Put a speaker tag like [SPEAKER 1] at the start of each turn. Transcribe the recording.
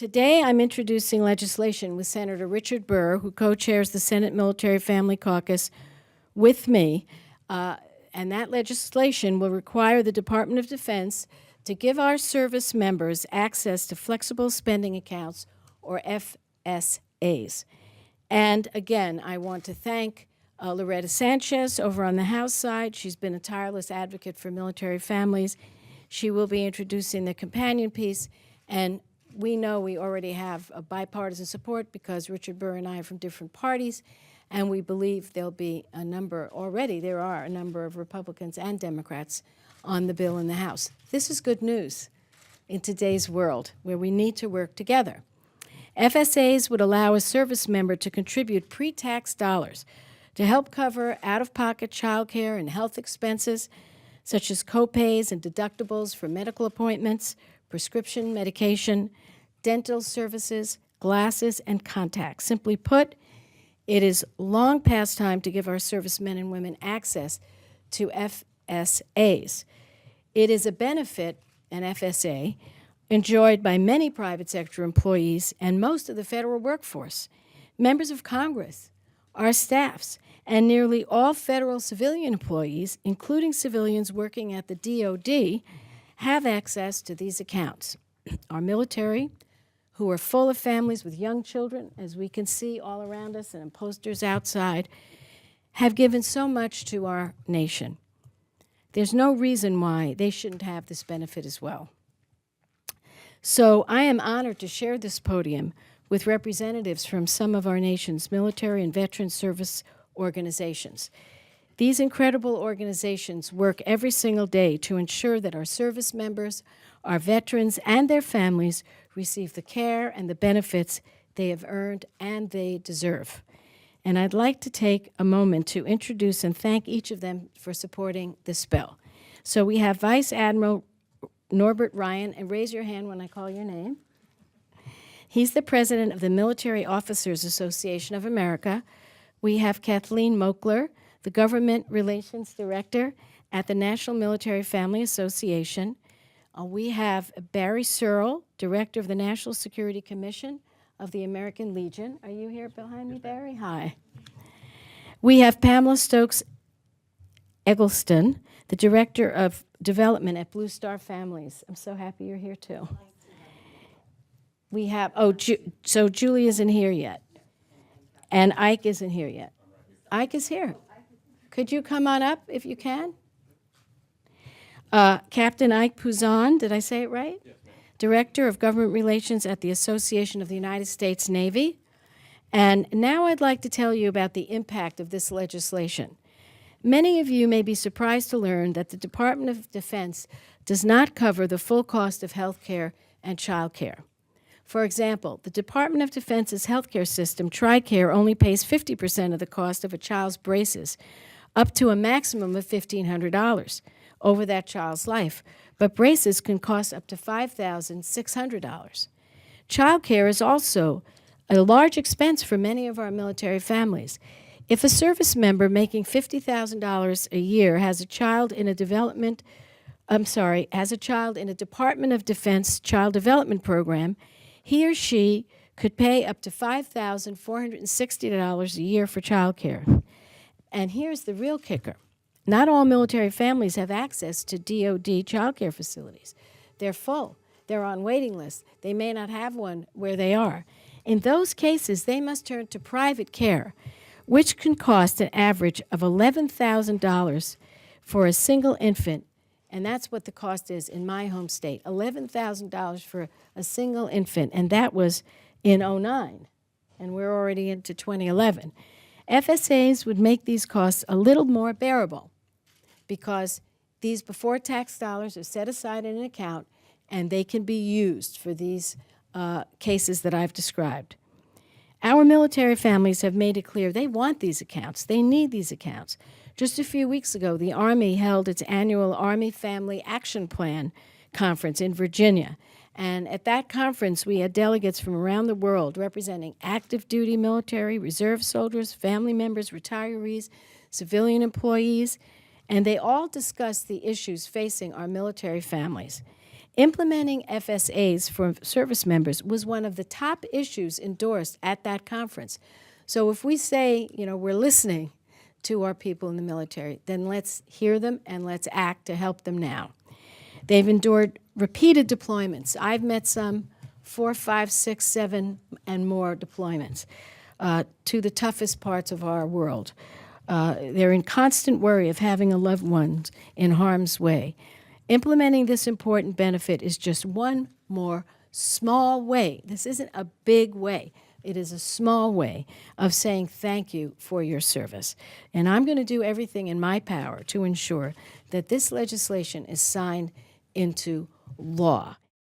[SPEAKER 1] Today, I'm introducing legislation with Senator Richard Burr, who co-chairs the Senate Military Family Caucus with me, and that legislation will require the Department of Defense to give our service members access to flexible spending accounts, or FSAs. And again, I want to thank Loretta Sanchez over on the House side. She's been a tireless advocate for military families. She will be introducing the companion piece, and we know we already have a bipartisan support because Richard Burr and I are from different parties, and we believe there'll be a number, already there are a number of Republicans and Democrats on the bill in the House. This is good news in today's world where we need to work together. FSAs would allow a service member to contribute pre-tax dollars to help cover out-of-pocket child care and health expenses, such as copays and deductibles for medical appointments, prescription medication, dental services, glasses, and contacts. Simply put, it is long past time to give our servicemen and women access to FSAs. It is a benefit, an FSA, enjoyed by many private sector employees and most of the federal workforce, members of Congress, our staffs, and nearly all federal civilian employees, including civilians working at the DOD, have access to these accounts. Our military, who are full of families with young children, as we can see all around us and in posters outside, have given so much to our nation. There's no reason why they shouldn't have this benefit as well. So I am honored to share this podium with representatives from some of our nation's military and veteran service organizations. These incredible organizations work every single day to ensure that our service members, our veterans, and their families receive the care and the benefits they have earned and they deserve. And I'd like to take a moment to introduce and thank each of them for supporting this bill. So we have Vice Admiral Norbert Ryan, and raise your hand when I call your name. He's the president of the Military Officers Association of America. We have Kathleen Moakler, the Government Relations Director at the National Military Family Association. We have Barry Searle, Director of the National Security Commission of the American Legion. Are you here behind me, Barry? Hi. We have Pamela Stokes Eggleston, the Director of Development at Blue Star Families. I'm so happy you're here, too. We have, so Julie isn't here yet, and Ike isn't here yet. Ike is here. Could you come on up if you can? Captain Ike Puzon, did I say it right? Yes, Director of Government Relations at the Association of the United States Navy. And now I'd like to tell you about the impact of this legislation. Many of you may be surprised to learn that the Department of Defense does not cover the full cost of health care and child care. For example, the Department of Defense's healthcare system, TRICARE, only pays 50% of the cost of a child's braces, up to a maximum of $1,500 over that child's life, but braces can cost up to $5,600. Child care is also a large expense for many of our military families. If a service member making $50,000 a year has a child in a Department of Defense child development program, he or she could pay up to $5,460 a year for child care. And here's the real kicker. Not all military families have access to DOD child care facilities. They're full. They're on waiting lists. They may not have one where they are. In those cases, they must turn to private care, which can cost an average of $11,000 for a single infant, and that's what the cost is in my home state, $11,000 for a single infant, and that was in '09, and we're already into 2011. FSAs would make these costs a little more bearable because these before-tax dollars are set aside in an account and they can be used for these cases that I've described. Our military families have made it clear they want these accounts. They need these accounts. Just a few weeks ago, the Army held its annual Army Family Action Plan conference in Virginia. And at that conference, we had delegates from around the world representing active duty military, reserve soldiers, family members, retirees, civilian employees, and they all discussed the issues facing our military families. Implementing FSAs for service members was one of the top issues endorsed at that conference. So if we say, we're listening to our people in the military, then let's hear them and let's act to help them now. They've endured repeated deployments. I've met some 4, 5, 6, 7, and more deployments to the toughest parts of our world. They're in constant worry of having a loved one in harm's way. Implementing this important benefit is just one more small way. This isn't a big way. It is a small way of saying thank you for your service. And I'm going to do everything in my power to ensure that this legislation is signed into law.